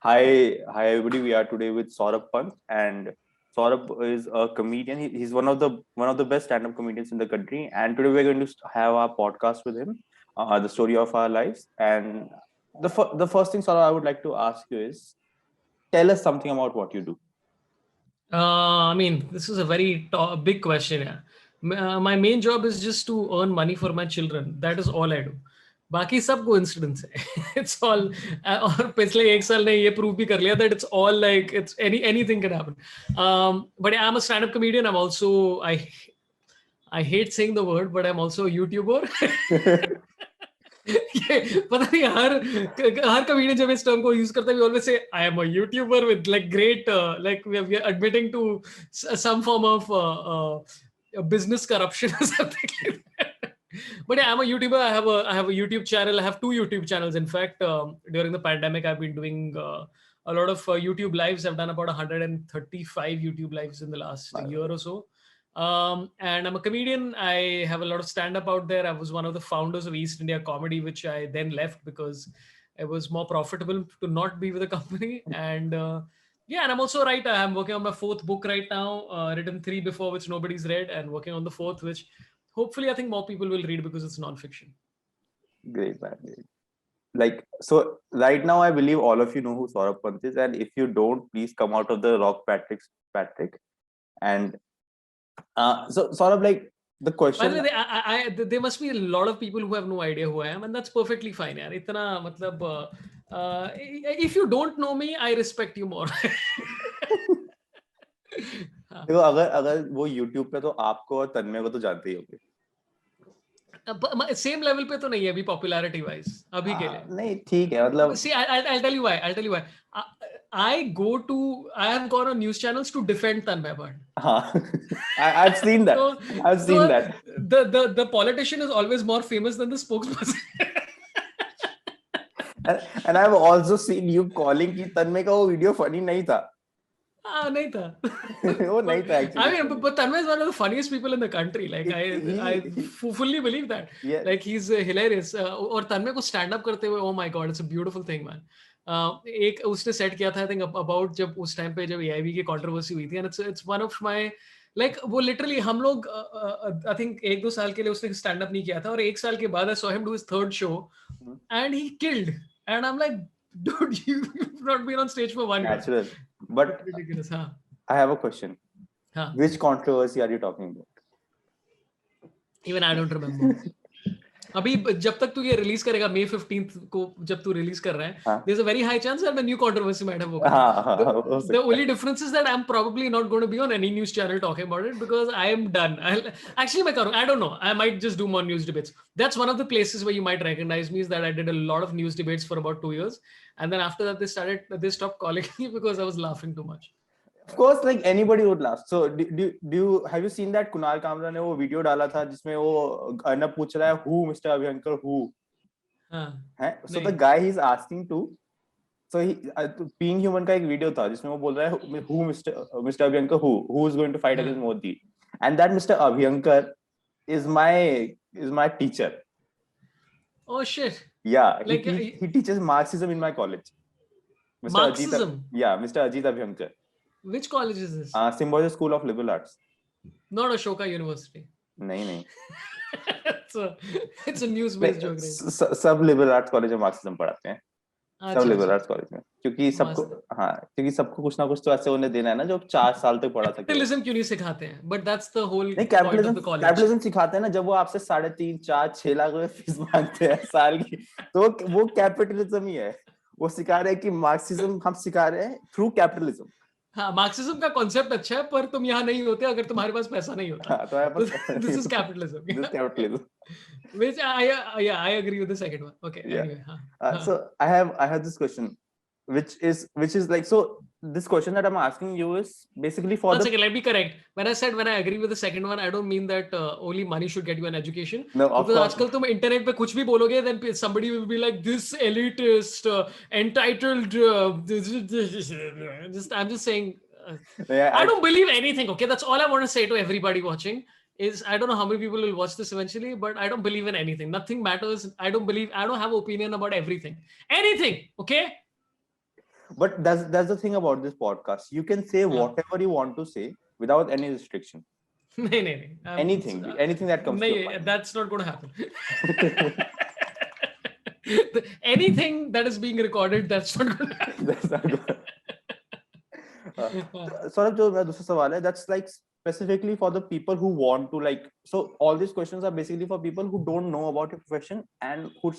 Hi everybody. We are today with Saurabh Pant, and Saurabh is a comedian. He's one of the best stand-up comedians in the country. And today we're going to have our podcast with him, the story of our lives. And the first thing, Saurabh, I would like to ask you is, tell us something about what you do. I mean, this is a very big question. Yeah. My main job is just to earn money for my children. That is all I do. बाकी सब coincidence है. It's all और पिछले एक साल ने ये prove भी कर लिया that it's all like it's anything can happen. But I'm a stand-up comedian. I hate saying the word, but I'm also a YouTuber. पता नहीं हर कमेडियन जब इस टर्म को यूज करता है we always say I am a YouTuber with like great like we are admitting to some form of business corruption or something like that. But yeah, I'm a YouTuber. I have a YouTube channel. I have 2 YouTube channels. In fact, during the pandemic, I've been doing a lot of YouTube lives. I've done about 135 YouTube lives in the last year or so. And I'm a comedian. I have a lot of stand up out there. I was one of the founders of East India Comedy, which I then left because it was more profitable to not be with the company. And yeah, and I'm also a writer. I'm working on my 4th book right now, written 3 before, which nobody's read, and working on the 4th, which hopefully I think more people will read because it's non-fiction. Great, man. Great. Like, so right now, I believe all of you know who Saurabh Pant is, and if you don't, please come out of the rock, Patrick. And so sort of like the By question. the way, there must be a lot of people who have no idea who I am, and that's perfectly fine. यार इतना मतलब if you don't know me, I respect you more. देखो अगर वो YouTube पे तो आपको और तन्मय को तो जानते ही होंगे. सेम लेवल पे तो नहीं है अभी पॉपुलैरिटी वाइज अभी के लिए. नहीं ठीक है मतलब. See, I'll tell you why. I'll tell you why. I have gone on news channels to defend Tanmay Bhatt. I've seen that. I've seen that. The politician is always more famous than the spokesperson. and I've also seen you calling कि तन्मय का वो video funny नहीं था. नहीं था. वो नहीं था actually. I mean, but Tanmay is one of the funniest people in the country. Like I fully believe that. Yeah. Like he's hilarious. और तन्मय को stand up करते हुए, oh my god, it's a beautiful thing, man. एक उसने set किया था, I think about जब उस टाइम पे जब AIB की controversy हुई थी, and it's one of my like वो literally हम लोग I think 1-2 साल के लिए उसने stand up नहीं किया था, और 1 साल के बाद I saw him do his 3rd show, and he killed. And I'm like, dude, you've not been on stage for 1 year. Natural. But ridiculous. I have a question. Which controversy are you talking about? Even I don't remember. अभी जब तक तू ये release करेगा May 15th को जब तू release कर रहा है, there's a very high chance that a new controversy might have occurred. The only difference is that I'm probably not going to be on any news channel talking about it because I am done. Actually I don't know, I might just do more news debates. That's one of the places where you might recognize me, is that I did a lot of news debates for about 2 years, and then after that they stopped calling me because I was laughing too much. Of course, like anybody would laugh. So do you have you seen that Kunal Kamra ने वो video डाला था जिसमें वो अर्नब पूछ रहा है who Mr. Abhyankar who? है. So the guy he's asking to, so he Being Human का एक वीडियो था जिसमें वो बोल रहा है who Mr. Abhyankar who is going to fight against Modi, and that Mr. Abhyankar is my teacher. Oh shit. Yeah, like he teaches Marxism in my college. Mr. Marxism? Mr. Ajit Abhyankar. Which college is this? Symbiosis School of Liberal Arts. Not Ashoka University. नहीं. It's a news based joke. सब liberal arts college में Marxism पढ़ाते हैं. सब liberal arts college में, क्योंकि सबको कुछ ना कुछ तो ऐसे उन्हें देना है ना जो 4 साल तक पढ़ा सके. Capitalism क्यों नहीं सिखाते हैं? But that's the whole point of the college. Capitalism सिखाते हैं ना जब वो आपसे 3.5, 4, 6 लाख रुपए फीस मांगते हैं साल की, तो वो capitalism ही है. वो सिखा रहे हैं कि Marxism हम सिखा रहे हैं through capitalism. हाँ, मार्क्सिज्म का कॉन्सेप्ट अच्छा है, पर तुम यहाँ नहीं होते अगर तुम्हारे पास पैसा नहीं होता. This is capitalism. This is capitalism. Which I agree with the second one. Okay. Yeah. Anyway. So I have this question, which is like, so this question that I'm asking you is basically for One second, let me correct. When I agree with the second one, I don't mean that only money should get you an education. No, of because course. आजकल तुम internet पे कुछ भी बोलोगे, then somebody will be like, this elitist, entitled. I'm just saying. I don't believe anything. Okay, that's all I want to say to everybody watching. Is I don't know how many people will watch this eventually, but I don't believe in anything. Nothing matters. I don't have an opinion about everything. Anything. Okay. But that's the thing about this podcast. You can say whatever you want to say without any restriction. No. Anything that comes to your mind. That's not going to happen. Anything that is being recorded, that's not going to happen. That's not good. Saurabh, जो मेरा दूसरा सवाल है, that's like specifically for the people who want to like, so all these questions are basically for people who don't know about your profession and who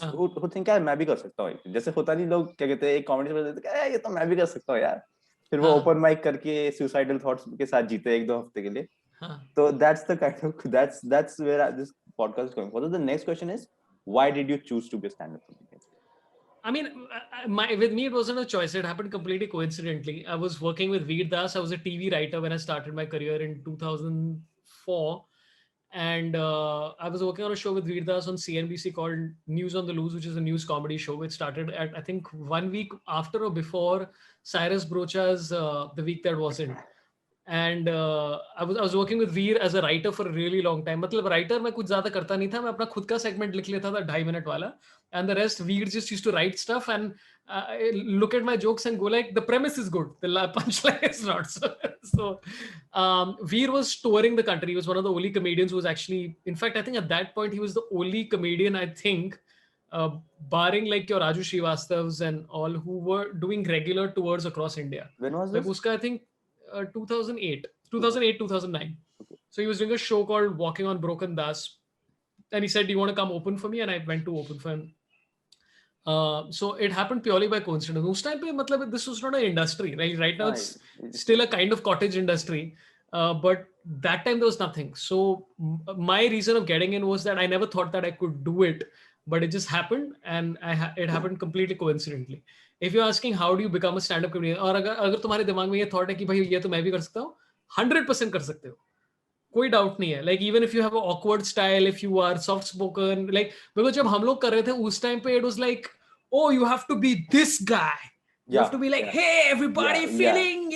think यार मैं भी कर सकता हूँ. जैसे होता नहीं, लोग क्या कहते हैं, एक कमेंट में देते हैं ये तो मैं भी कर सकता हूँ यार, फिर वो ओपन माइक करके suicidal thoughts के साथ जीते 1-2 हफ्ते के लिए. So that's the kind of that's where this podcast is going. So the next question is, why did you choose to be a stand-up comedian? I mean, with me, it wasn't a choice. It happened completely coincidentally. I was working with Veer Das. I was a TV writer when I started my career in 2004. And I was working on a show with Veer Das on CNBC called News on the Loose, which is a news comedy show. It started at, I think, 1 week after or before Cyrus Brocha's The Week That Wasn't. And I was working with Veer as a writer for a really long time. मतलब writer मैं कुछ ज़्यादा करता नहीं था, मैं अपना खुद का segment लिख लेता था 2.5 minute वाला, and the rest Veer just used to write stuff and look at my jokes and go like, the premise is good, the punchline is not. So Veer was touring the country. He was one of the only comedians who was actually, in fact, I think at that point he was the only comedian, I think, barring like your Raju Srivastavs and all, who were doing regular tours across India. When was this? Like uska, I think 2008, 2009. Okay. So he was doing a show called Walking on Broken Das. And he said, do you want to come open for me? And I went to open for him. So it happened purely by coincidence. Us time pe, matlab, this was not an industry, right? Right now it's still a kind of cottage industry. But that time there was nothing. So my reason of getting in was that I never thought that I could do it. But it just happened, and it happened completely coincidentally. If you're asking how do you become a stand-up comedian, और अगर तुम्हारे दिमाग में ये thought है कि भाई ये तो मैं भी कर सकता हूँ, 100% कर सकते हो, कोई doubt नहीं है. Like even if you have an awkward style, if you are soft-spoken, like because जब हम लोग कर रहे थे उस time पे it was like, oh, you have to be this guy. You have to be like, hey, everybody feeling,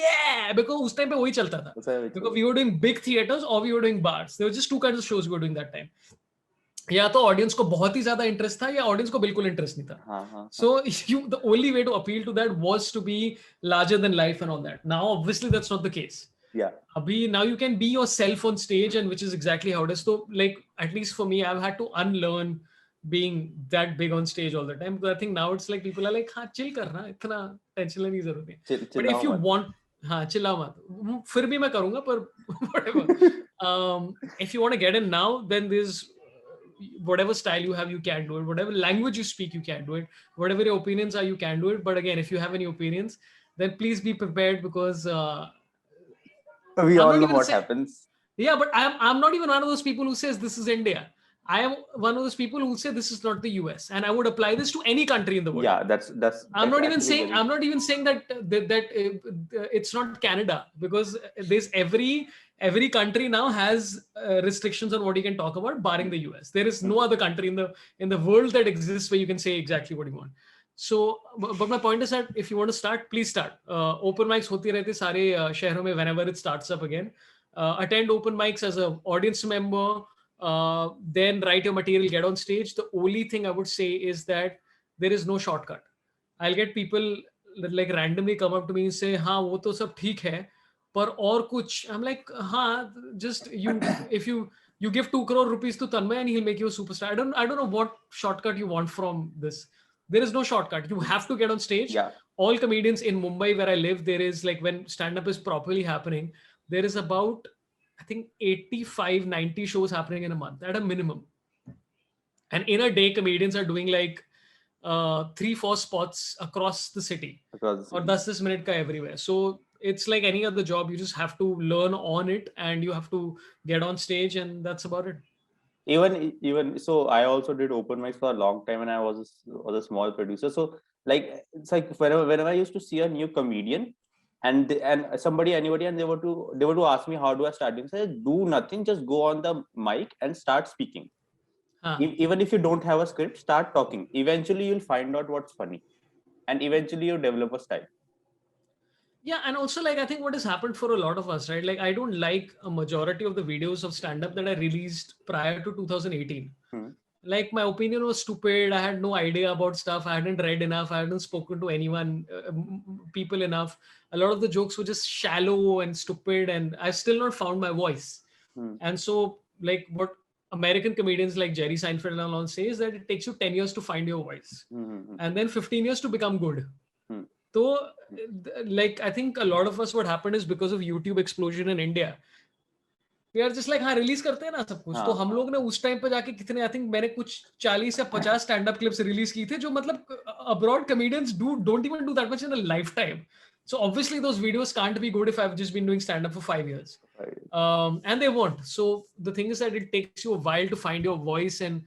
because उस time पे वही चलता था. Because we were doing big theaters or we were doing bars. There were just two kinds of shows we were doing that time. या तो audience को बहुत ही ज्यादा इंटरेस्ट था या ऑडियंस को बिल्कुल इंटरेस्ट नहीं था. So the only way to appeal to that was to be larger than life and all that. Now obviously that's not the case. अभी now you can be yourself on stage and which is exactly how it is. तो like at least for me I have had to unlearn being that big on stage all the time, because I think now it's like people are like, हाँ chill करना, इतना tension लेने की जरूरत नहीं. But if you want, हाँ चिल्ला मत, फिर भी मैं करूँगा, पर whatever. If you want to get in now, then there's whatever style you have, you can do it. Whatever language you speak, you can do it. Whatever your opinions are, you can do it. But again, if you have any opinions, then please be prepared, because we all know what happens. Yeah, but I'm not even one of those people who says this is India. I am one of those people who say this is not the US, and I would apply this to any country in the world. Yeah, that's I'm not even saying that it's not Canada, because there's every country now has restrictions on what you can talk about, barring the US. There is no other country in the world that exists where you can say exactly what you want. So, but my point is that if you want to start, please start. Open mics होती रहती सारे शहरों में whenever it starts up again. Attend open mics as an audience member. Then write your material, get on stage. The only thing I would say is that there is no shortcut. I'll get people like randomly come up to me and say, हाँ वो तो सब ठीक है, पर और कुछ. I'm like, हाँ, just if you give 2 crore rupees to Tanmay and he'll make you a superstar. I don't know what shortcut you want from this. There is no shortcut. You have to get on stage. Yeah. All comedians in Mumbai, where I live, there is like, when stand-up is properly happening, there is about, I think 85-90 shows happening in a month at a minimum. And in a day, comedians are doing like 3-4 spots across the city. Or 10 minute ka everywhere. So it's like any other job. You just have to learn on it, and you have to get on stage, and that's about it. Even so, I also did open mics for a long time, and I was a small producer. So like, it's like whenever I used to see a new comedian, and anybody, and they were to ask me, how do I start? I said, do nothing, just go on the mic and start speaking. Even if you don't have a script, start talking. Eventually you'll find out what's funny, and eventually you develop a style. Yeah, and also like, I think what has happened for a lot of us, right? Like, I don't like a majority of the videos of stand-up that I released prior to 2018. like my opinion was stupid. I had no idea about stuff. I hadn't read enough. I hadn't spoken to anyone, people enough. A lot of the jokes were just shallow and stupid, and I've still not found my voice. And so, like what American comedians like Jerry Seinfeld and all say is that it takes you 10 years to find your voice, and then 15 years to become good. So, like, I think a lot of us, what happened is because of YouTube explosion in India, we are just like, हाँ release करते हैं ना सब कुछ. तो हम लोग ने उस टाइम पे जाके कितने, आई थिंक मैंने कुछ 40 या 50 स्टैंड अप क्लिप्स रिलीज की थे, जो मतलब abroad comedians don't even do that much in a life time. So obviously those videos can't be good if I've just been doing stand up for 5 years. And they won't. So the thing is that it takes you a while to find your voice and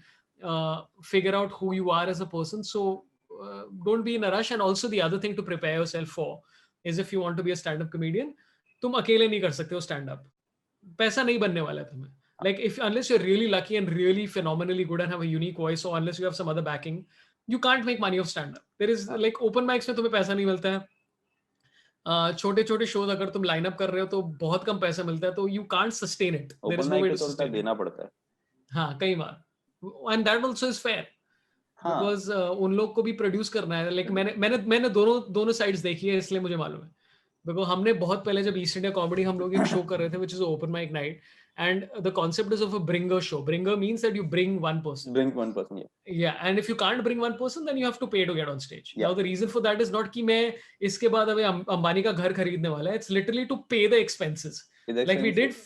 figure out who you are as a person. So don't be in a rush. And also the other thing to prepare yourself for is, if you want to be a stand up comedian, तुम अकेले नहीं कर सकते हो stand up. पैसा नहीं बनने वाला है तुम्हें. Like unless you're really lucky and really phenomenally good and have a unique voice, or unless you have some other backing, you can't make money of stand up. There is like open mics में तुम्हें पैसा नहीं मिलता है. छोटे छोटे shows अगर तुम लाइन अप कर रहे हो तो बहुत कम पैसा मिलता है, तो you can't sustain it. There is no way to sustain. देना पड़ता है. हाँ, कई बार. And that also is fair, because उन लोग को भी प्रोड्यूस करना है. लाइक मैंने दोनों साइड्स देखी है, इसलिए मुझे मालूम है. बिकॉज़ हमने बहुत पहले जब ईस्ट इंडिया कॉमेडी हम लोग एक शो कर रहे थे, which is open mic night, and the concept is of a bringer show. Bringer means that you bring one person. Yeah, and if you can't bring one person, then you have to pay to get on stage. Now the reason for that is not कि मैं इसके बाद अभी अंबानी का घर खरीदने वाला है. It's literally to pay the expenses. Like we did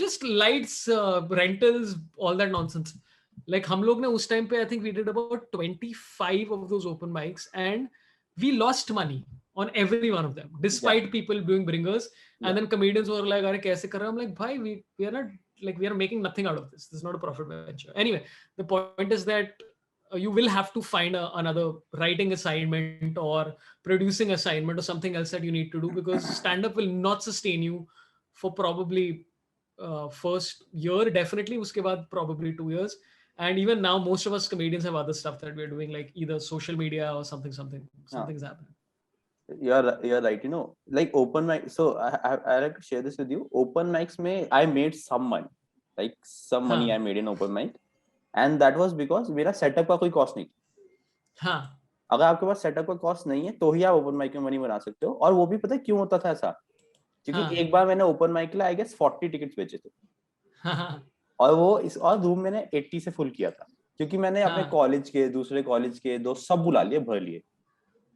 just lights, rentals, all that nonsense. Like हम लोग ने उस time पे I think we did about 25 of those open mics, and we lost money on every one of them, despite people doing bringers. And then comedians were like, "Are kaise kar rahe?" I'm like, "Bhai, we are not, like, we are making nothing out of this. This is not a profit venture." Anyway, the point is that you will have to find another writing assignment or producing assignment or something else that you need to do, because stand-up will not sustain you for probably first year, definitely. Uske baad probably 2 years. And even now, most of us comedians have other stuff that we're doing, like either social media or something's happening. You're right, you know, like open mic. So I like to share this with you. Open mics में I made some money, like some money I made in open mic, and that was because मेरा setup का कोई cost नहीं. हाँ. अगर आपके पास setup का cost नहीं है तो ही आप open mic में money बना सकते हो. और वो भी पता है क्यों होता था ऐसा? क्योंकि एक बार मैंने open mic के लिए I guess 40 tickets बेचे थे. और वो इस और रूम मैंने 80 से full किया था, क्योंकि मैंने अपने कॉलेज के, दूसरे कॉलेज के दोस्त सब बुला लिए, भर लिए.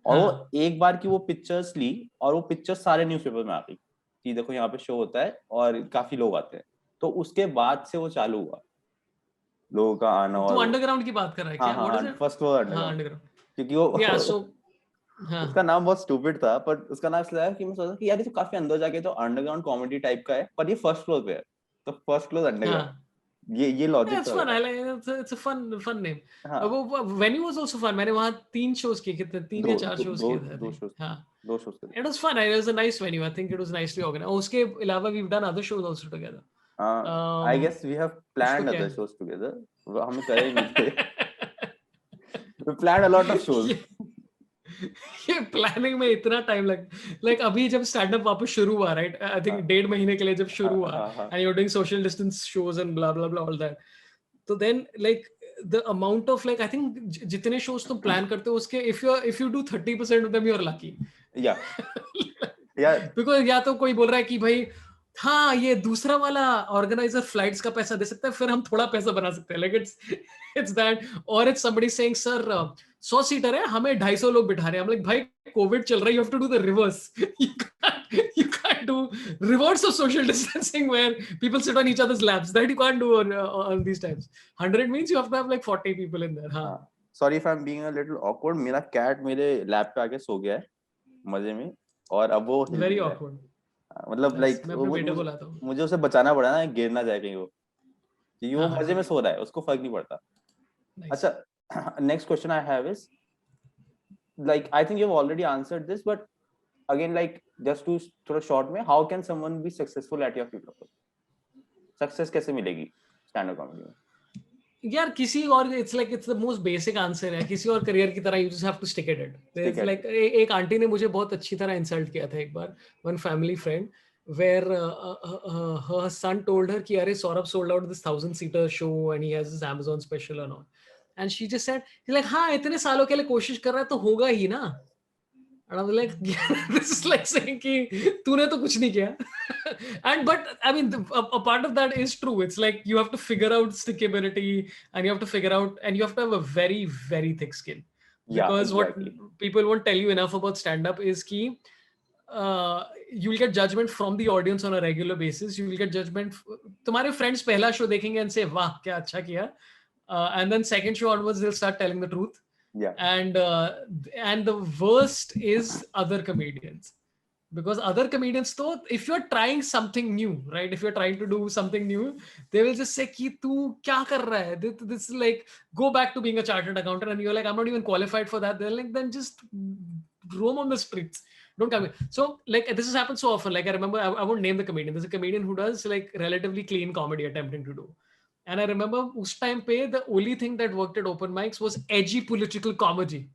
और वो एक बार की वो पिक्चर्स ली, और वो पिक्चर्स सारे न्यूज़पेपर में आ गई कि देखो यहाँ पे शो होता है और काफी लोग आते हैं. तो उसके बाद से वो चालू हुआ लोगों का आना. और अंडरग्राउंड की बात कर रहा है क्या? What is it? First floor underground. क्योंकि वो उसका नाम बहुत स्टूपिड था, पर उसका नाम इसलिए कि मैं सोचा कि यार ये तो काफी अंदर जाके तो अंडरग्राउंड कॉमेडी टाइप का है, पर ये फर्स्ट फ्लोर पे है, तो फर्स्ट फ्लोर अंडरग्राउंड. ये लॉजिक था. It's fun. I like it's a fun name. वो venue was also fun. मैंने वहाँ 3 shows किए, कितने 3 या 4 shows किए थे. 2 shows. It was fun. It was a nice venue. I think it was nicely organized. उसके अलावा we've done other shows also together. I guess we have planned other shows together. हम करे नहीं थे. We planned a lot of shows. ये planning में इतना time like अभी जब स्टैंड अप वापस शुरू हुआ, राइट, आई थिंक 1.5 महीने के लिए जब शुरू हुआ, and you are doing social distance shows and blah blah blah all that, तो then like the amount of, like I think जितने शोज तुम प्लान करते हो उसके if you do 30% of them you are lucky. या because या तो कोई बोल रहा है कि भाई हाँ ये दूसरा वाला ऑर्गेनाइजर फ्लाइट्स का पैसा दे सकता है, फिर हम थोड़ा पैसा बना सकते हैं, लाइक इट्स दैट. और it's somebody saying sir 100 seater है, हमें 250 लोग बिठा रहे हैं. हम लाइक भाई कोविड चल रहा है, you have to do the reverse. you can't do reverse of social distancing where people sit on each other's laps. That you can't do on these times. 100 means you have to have like 40 people in there. हाँ. Sorry if I'm being a little awkward. मेरा cat मेरे lap पे आके सो गया है मजे में, और अब वो very awkward. मतलब लाइक मुझे उसे बचाना पड़ा ना, गिर ना जाए कहीं वो, क्योंकि वो मजे में सो रहा है, उसको फर्क नहीं पड़ता. अच्छा, next question I have is, like, I think you've already answered this, but again, like, just to थोड़ा short में, how can someone be successful at your field of work? Success कैसे मिलेगी stand up comedy में? यार किसी और, it's like it's the most basic answer है, किसी और करियर की तरह you just have to stick at it. Like एक आंटी ने मुझे बहुत अच्छी तरह इंसल्ट किया था एक बार, one family friend, where her son told her कि अरे Saurabh sold out this 1,000-seater show and he has this Amazon special and all. And she just said, like, हाँ इतने सालों के लिए कोशिश कर रहा है तो होगा ही ना. And I was like, this is like saying कि तूने तो कुछ नहीं किया. And but I mean, a part of that is true. It's like you have to figure out stickability, and you have to figure out, and you have to have a very, very thick skin. Because exactly. What people won't tell you enough about stand-up is कि you'll get judgment from the audience on a regular basis. You will get judgment. तुम्हारे friends पहला show देखेंगे and say, वाह क्या अच्छा किया. And then second show onwards, they'll start telling the truth. Yeah. And the worst is other comedians. Because other comedians, though, if you're trying something new, right? If you're trying to do something new, they will just say, "Ki tu kya kar raha hai?" This is like, go back to being a chartered accountant, and you're like, "I'm not even qualified for that." They're like, then just roam on the streets. Don't come here. So, like, this has happened so often. Like, I remember, I won't name the comedian. There's a comedian who does like relatively clean comedy, attempting to do. And I remember, us time pe, the only thing that worked at open mics was edgy political comedy.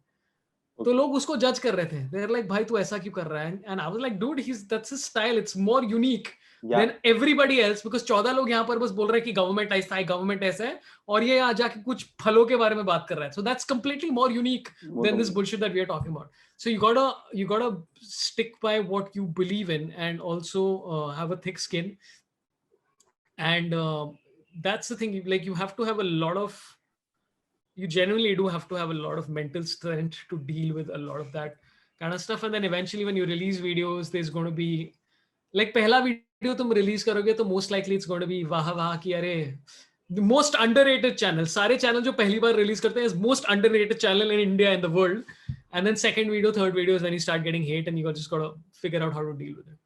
तो लोग उसको जज कर रहे थे. They're like, भाई तू ऐसा क्यों कर रहा है? And I was like, dude, that's his style. It's more unique than everybody else, because 14 लोग यहाँ पर बस बोल रहे हैं कि गवर्नमेंट ऐसा है, गवर्नमेंट ऐसा है, और ये यहाँ जाके कुछ फलों के बारे में बात कर रहा है. So that's completely more unique than this bullshit that we are talking about. So you gotta stick by what you believe in, and also have a thick skin. And that's the thing. Like, you have to have a lot of. You genuinely do have to have a lot of mental strength to deal with a lot of that kind of stuff. And then eventually when you release videos, there's going to be like पहला video तुम release करोगे तो most likely it's going to be वाह वाह कि अरे the most underrated channel. सारे channel जो पहली बार release करते हैं is most underrated channel in India and the world. And then second video, third video is when you start getting hate, and you just got to figure out how to deal with it.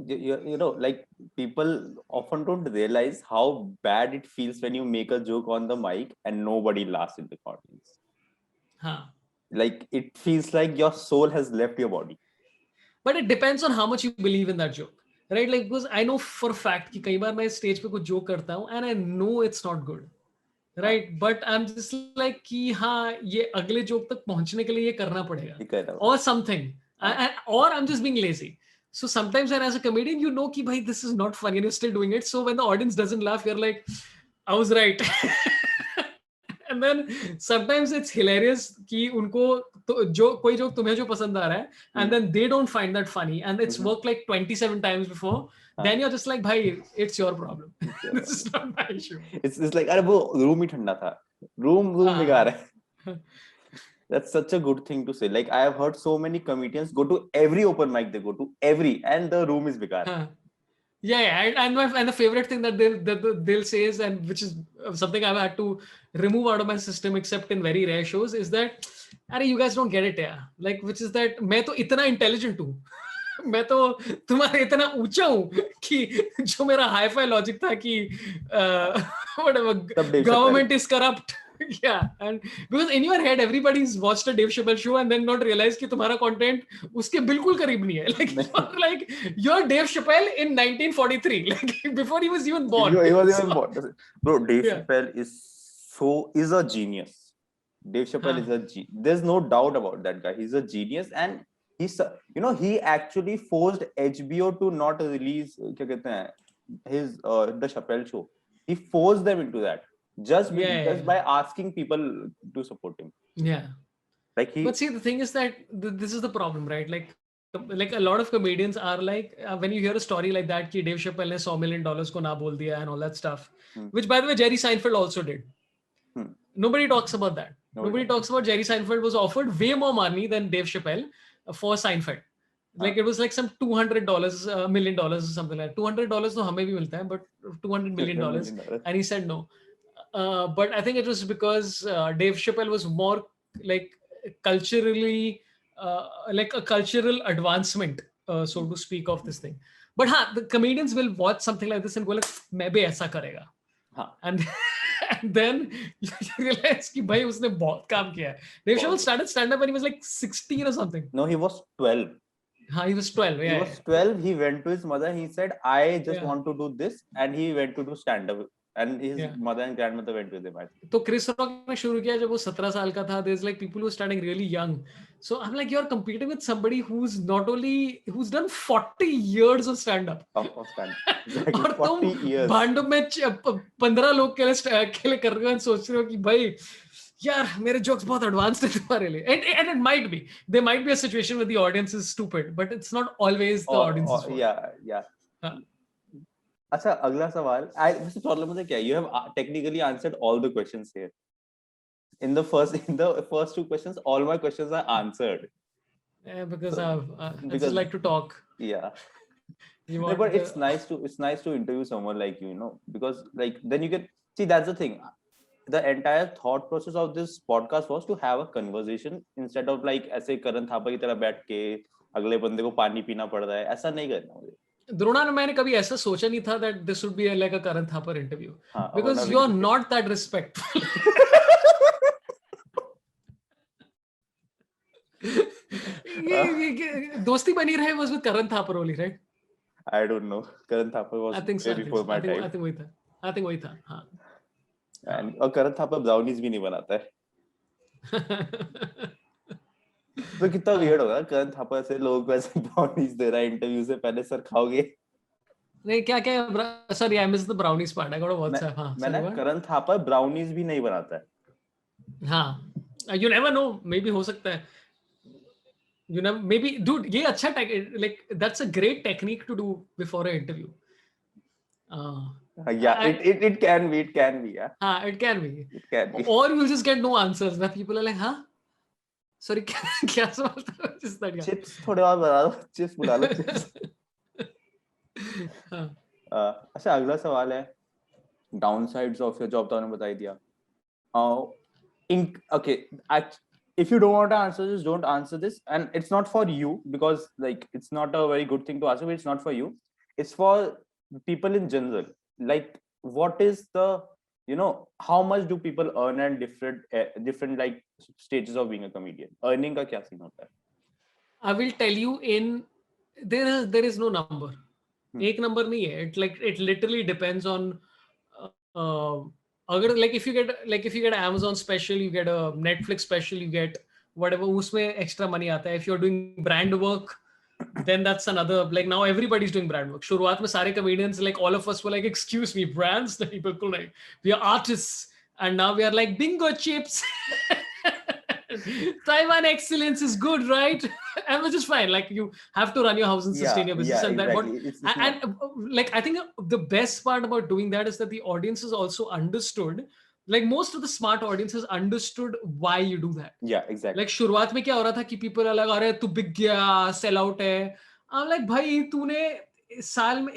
You know, like, people often don't realize how bad it feels when you make a joke on the mic and nobody laughs in the audience. Like, it feels like your soul has left your body. But it depends on how much you believe in that joke, right? Like, because I know for a fact कि कई बार मैं stage पे कुछ joke करता हूँ and I know it's not good, right? But I'm just like कि हाँ ये अगले joke तक पहुँचने के लिए ये करना पड़ेगा or something, or I'm just being lazy. So sometimes, and as a comedian, you know कि भाई this is not funny and you're still doing it. So when the audience doesn't laugh, you're like, I was right. And then sometimes it's hilarious कि उनको तो जो कोई joke तुम्हें जो पसंद आ रहा है, and then they don't find that funny, and it's worked like 27 times before. Then you're just like, भाई, it's your problem. This is not my issue. It's like, अरे वो room ही ठंडा था. Room बिगाड़ रहा है. That's such a good thing to say. Like, I have heard so many comedians go to every open mic they go to, and the room is bigger. Yeah, and the favorite thing that they'll say is, and which is something I've had to remove out of my system, except in very rare shows, is that, you guys don't get it, yeah. Like, which is that मैं तो इतना intelligent हूँ. मैं तो तुम्हारे इतना ऊंचा हूँ कि जो मेरा हाई-फाई लॉजिक था कि whatever, government is corrupt. Yeah, and because in your head everybody's watched a Dave Chappelle show and then not realized कि तुम्हारा content उसके बिल्कुल करीब नहीं है. Like you're Dave Chappelle in 1943, like before he was even born. He was even born. Bro, Dave Chappelle is a genius. Dave Chappelle is a genius. There's no doubt about that guy. He's a genius, and he's, he actually forced HBO to not release क्या कहते हैं his the Chappelle show. He forced them into that. Just by asking people to support him. Yeah. Like but see, the thing is that this is the problem, right? Like a lot of comedians are like, when you hear a story like that, कि Dave Chappelle ने $100 million को ना बोल दिया and all that stuff, which by the way, Jerry Seinfeld also did. Nobody talks about that. Nobody talks about Jerry Seinfeld was offered way more money than Dave Chappelle for Seinfeld. Like it was like some $200 million or something like that. $200 तो हमें भी मिलता है, but $200 million. And he said no. But I think it was because Dave Chappelle was more like culturally, like a cultural advancement, so to speak, of this thing. But the comedians will watch something like this and go like, मैं भी ऐसा करेगा. And then you realize कि भाई उसने बहुत काम किया है. Dave Chappelle started stand-up when he was like 16 or something. No, he was 12. He was 12. He was 12. He went to his mother. He said, I just want to do this. And he went to do stand-up and his mother and grandmother went with him. तो Chris rock ने शुरू किया जब वो 17 साल का था. There's like people who are starting really young. So I'm like, you're competing with somebody who's not only who's done 40 years of stand-up. Of stand-up. Exactly, और 40 years. भांडो में 15 लोग के लिए कर रहे हो, सोच रहे हो कि भाई यार मेरे जोक्स बहुत एडवांस्ड है तुम्हारे लिए. And it might be. There might be a situation where the audience is stupid, but it's not always the audience's fault. Yeah. अच्छा, अगला सवाल. वैसे प्रॉब्लम है क्या? You have technically answered all the questions here. In the first two questions, all my questions are answered. Yeah, because I just like to talk. Yeah. But it's nice to interview someone like you know, because like then you can see, that's the thing. The entire thought process of this podcast was to have a conversation instead of like ऐसे करण थापा की तरह बैठ के अगले बंदे को पानी पीना पड़ रहा है, ऐसा नहीं करना मुझे. द्रोणा, मैंने कभी ऐसा सोचा नहीं था that this would be like a Karan Thapar interview, because you are not that respectful. दोस्ती बनी रहे was with Karan Thapar only, right? I don't know. Karan Thapar was before my time. I think वही था. हाँ. और करण Thapa brownies भी नहीं बनाता है. तो कितना वियर्ड होगा करण थापा से लोगों को ऐसे ब्राउनीज दे रहा है इंटरव्यू से पहले. सर खाओगे? नहीं, क्या sir, I miss the brownies part. I got a WhatsApp. हां, मैंने करण थापा ब्राउनीज भी नहीं बनाता है. हां, you never know, may be हो सकता है. You know, maybe dude, ये अच्छा like that's a great technique to do before an interview. Yeah, it can be. Yeah. It can be. Or you'll just get no answers. That people are like, huh? Sorry, क्या सवाल था? Just that. Chips थोड़े और बना दो. Chips बुला लो. Chips. अच्छा, अगला सवाल है. Downsides of your job तो आपने बता ही दिया. Okay, if you don't want to answer this, don't answer this. And it's not for you, because like it's not a very good thing to answer, but it's not for you. It's for people in general. Like, what is the, you know, how much do people earn at different like stages of being a comedian? Earning का क्या scene होता है? I will tell you, there is no number. एक number नहीं है. It literally depends on like if you get an Amazon special, you get a Netflix special, you get whatever, उसमें extra money आता है. If you're doing brand work, then that's another, like now everybody's doing brand work. शुरुआत में सारे comedians, like all of us were like, excuse me, brands? नहीं, बिल्कुल नहीं. We are artists, and now we are like bingo chips. Taiwan excellence is good, right? And which is fine. Like you have to run your house and sustain your business, and exactly. And like I think the best part about doing that is that the audiences also understood. Like most of the smart audiences understood why you do that. Yeah, exactly. Like शुरुआत में क्या हो रहा था कि people are like, अरे तू बिक गया, sell out है. I'm like, भाई तूने साल में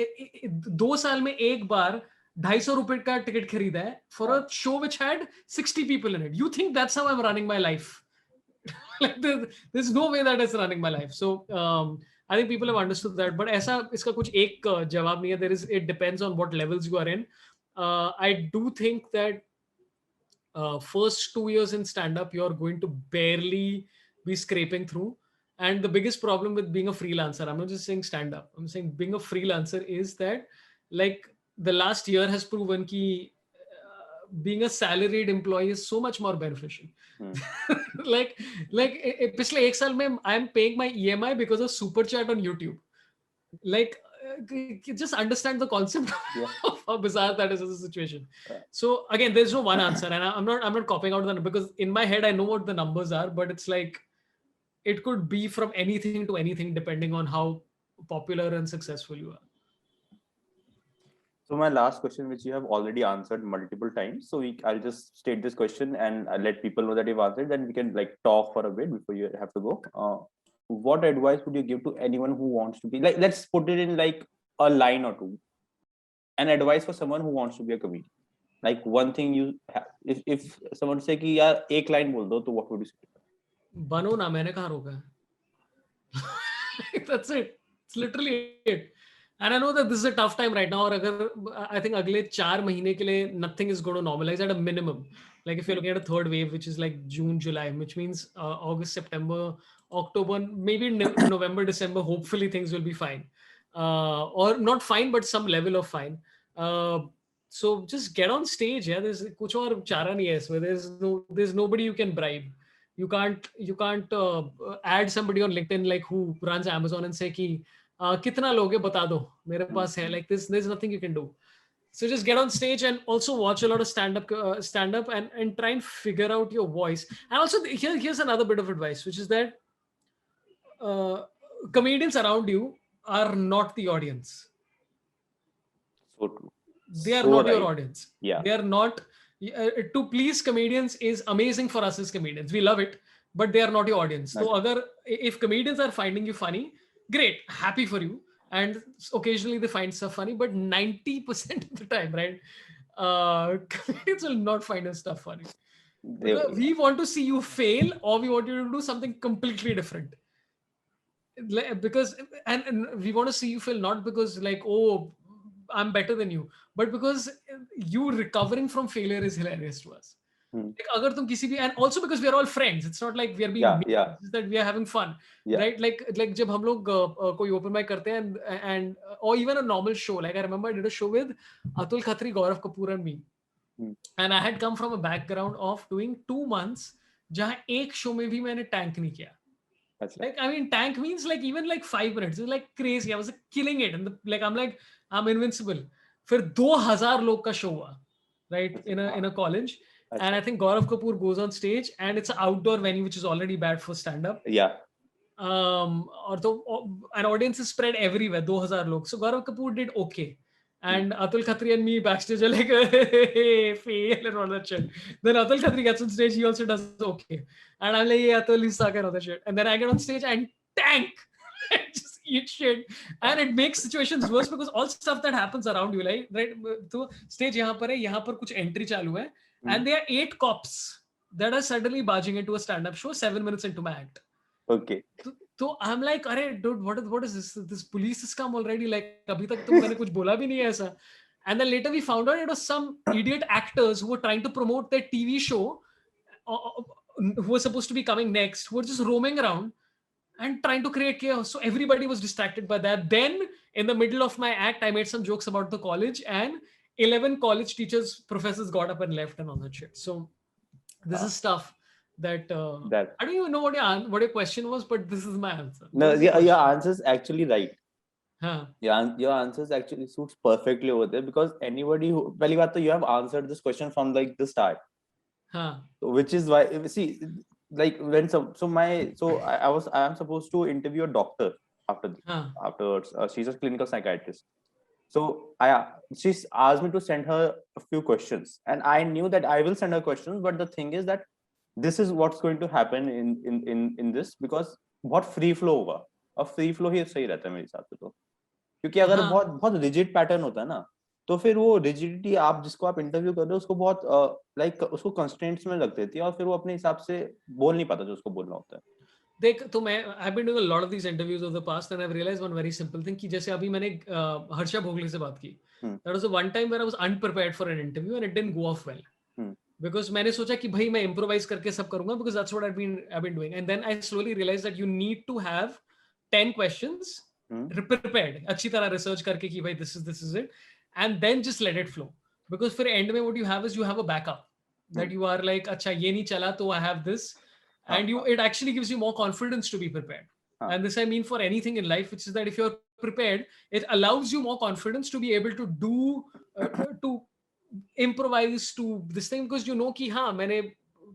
2 साल में एक बार 250 रुपए का टिकट खरीदा है for a show which had 60 people in it. You think that's how I'm running my life? Like there's no way that is running my life. So I think people have understood that. But ऐसा इसका कुछ एक जवाब नहीं है. It depends on what levels you are in. I do think that first 2 years in stand-up, you're going to barely be scraping through. And the biggest problem with being a freelancer, I'm not just saying stand-up, I'm saying being a freelancer, is that like the last year has proven that being a salaried employee is so much more beneficial. like पिछले एक साल में I'm paying my EMI because of super chat on YouTube. Like just understand the concept of how bizarre that is as a situation. So again, there's no one answer, and I'm not copying out the number, because in my head I know what the numbers are, but it's like it could be from anything to anything depending on how popular and successful you are. So my last question, which you have already answered multiple times, so I'll just state this question and I'll let people know that you've answered, then we can like talk for a bit before you have to go. What advice would you give to anyone who wants to be, like, let's put it in like a line or two, an advice for someone who wants to be a comedian? Like one thing you have, if someone say कि यार एक line बोल दो, तो what would you say? बनो ना, मैंने कहाँ रोका है. That's it. It's literally it. And I know that this is a tough time right now. और I think अगले 4 महीने के लिए nothing is going to normalize at a minimum. Like if you're looking at a third wave, which is like June, July, which means August, September, October, maybe November, December, hopefully things will be fine. Or not fine, but some level of fine. so just get on stage. Yeah, there's कुछ और चारा नहीं है इसमें. There's nobody you can bribe. You can't add somebody on LinkedIn like who runs Amazon and say कि कितना लोगे बता दो मेरे पास है. Like there's nothing you can do. So just get on stage and also watch a lot of stand up and try and figure out your voice. And also here's another bit of advice, which is that comedians around you are not the audience. So true. They are So not your right. audience. Yeah. They are not. To please comedians is amazing for us as comedians. We love it, but they are not your audience. So if comedians are finding you funny, great, happy for you. And occasionally they find stuff funny, but 90% of the time, right, comedians will not find us stuff funny. Because we want to see you fail, or we want you to do something completely different. Because and we want to see you fail not because like, oh, I'm better than you, but because you recovering from failure is hilarious to us. Like, अगर तुम किसी भी, and also because we are all friends, it's not like we are being mean, it's that we are having fun, right? Like जब हम लोग कोई open mic करते हैं and or even a normal show, like I remember I did a show with Atul Khatri, Gaurav Kapoor and me, and I had come from a background of doing 2 months जहाँ एक show में भी मैंने tank नहीं किया. Like, I mean, tank means like even like 5 minutes. It's like crazy. I was like killing it. And I'm invincible. फिर 2000 लोग का show हुआ, right? In a college. And I think Gaurav Kapoor goes on stage and it's an outdoor venue, which is already bad for stand-up. Yeah. An audience is spread everywhere, 2000 log. So Gaurav Kapoor did okay. And Atul Khatri and me backstage are like, hey, fail and all that shit. Then Atul Khatri gets on stage, he also does okay. And I'm like, yeah, Atul is suck and all that shit. And then I get on stage and tank. Just eat shit. And it makes situations worse because all stuff that happens around you, like, right? So stage यहाँ पर है, यहाँ पर कुछ entry चालू है. And there are 8 cops that are suddenly barging into a stand-up show 7 minutes into my act. Okay. So I'm like, अरे dude, what is this? This police has come already. Like अभी तक तो मैंने कुछ बोला भी नहीं है ऐसा. And then later we found out it was some idiot actors who were trying to promote their TV show, who were supposed to be coming next, who were just roaming around and trying to create chaos. So everybody was distracted by that. Then in the middle of my act, I made some jokes about the college, and 11 college teachers, professors got up and left and all that shit. So this is stuff that I don't even know what your question was, but this is my answer. No, your answer is actually right. Huh. Your answers actually suits perfectly over there, because anybody who, pehli baat to you have answered this question from like the start. Huh. Which is why, see, like when I am supposed to interview a doctor afterwards. She's a clinical psychiatrist. So she's asked me to send her a few questions, and I knew that I will send her questions, but the thing is that this is what's going to happen in this, because बहुत free flow होगा, और free flow ही सही रहता है मेरे हिसाब से. तो क्योंकि अगर बहुत rigid pattern होता है ना, तो फिर वो rigidity आप जिसको आप इंटरव्यू कर रहे हो उसको बहुत like उसको constraints में लग देती है, और फिर वो अपने हिसाब से बोल नहीं पाता जो उसको बोलना होता है. देख, तो I've been doing a lot of these interviews of the past, and I've realized one very simple thing कि जैसे अभी मैंने हर्षा भोगले से बात की. That was the one time where I was unprepared for an interview and it didn't go off well. Because मैंने सोचा कि भाई मैं improvise करके सब करूँगा, because that's what I've been doing. And then I slowly realized that you need to have 10 questions prepared, अच्छी तरह research करके कि भाई this is it, and then just let it flow. Because फिर end में what you have is you have a backup that you are like, अच्छा ये नहीं चला तो I have this. And it actually gives you more confidence to be prepared. And this I mean for anything in life, which is that if you're prepared, it allows you more confidence to be able to do, to improvise, to this thing, because you know कि हाँ मैंने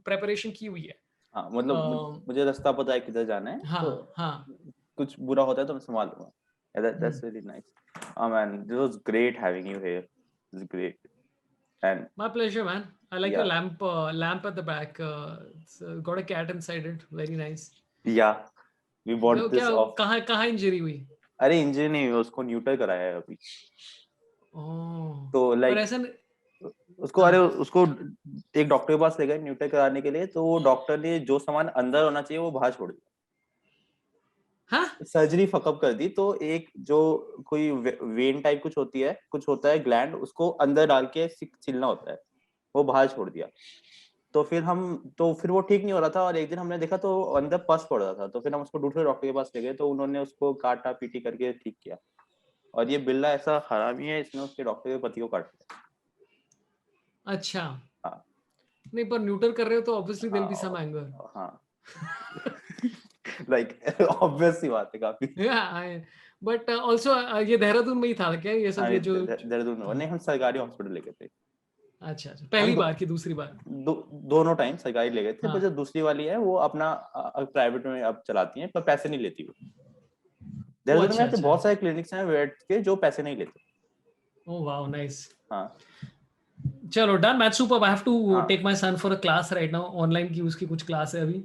preparation की हुई है. हाँ, मतलब मुझे रास्ता पता है किधर जाना है. हाँ. कुछ बुरा होता है तो मैं संभाल लूँगा. That's really nice. Oh man, this was great having you here. This is great. And my pleasure, man. I like the lamp at the back. It's got a cat inside it. Very nice. Yeah, we bought this off. कहाँ injury हुई? अरे injury नहीं हुई, उसको neuter कराया है अभी. तो like उसको एक डॉक्टर के पास ले गए न्यूटर कराने के लिए, तो वो डॉक्टर ने जो सामान अंदर होना चाहिए वो बाहर छोड़ दिया. सर्जरी फकअप कर दी. तो एक जो कोई वेन टाइप कुछ होता है ग्लैंड, उसको अंदर डाल के सिलना होता है, वो बाहर छोड़ दिया. तो फिर वो ठीक नहीं हो रहा था, और एक दिन हमने देखा तो अंदर पस पड़ रहा था. तो फिर हम उसको दूसरे डॉक्टर के पास ले गए, तो उन्होंने उसको काटा पीटी करके ठीक किया. और ये बिल्ला ऐसा हरामी है, इसने उसके डॉक्टर के पति को काट दिया. अच्छा, हाँ नहीं पर न्यूटर कर रहे हो तो obviously there be some anger. हाँ लाइक ऑब्वियस सी बात है काफी. बट ऑल्सो ये देहरादून में ही था क्या ये सब, हाँ ये जो? देहरादून में नहीं, हम सरकारी हॉस्पिटल लेके थे. अच्छा अच्छा, हम पहली बार की दूसरी बार? दोनों टाइम सरकारी ले गए थे, पर हाँ. जो दूसरी वाली है वो अपना प्राइवेट में अब चलाती हैं, पर पैसे नहीं लेती वो. ओ देहरादून में अच्छा ऐसे अच्छा. बहुत सारे क्लिनिक्स हैं वेट के जो पैसे नहीं लेते. Oh wow, nice. हाँ चलो done, math super. I have to हाँ take my son for a class right now, online की उसकी कुछ क्लास है अभी.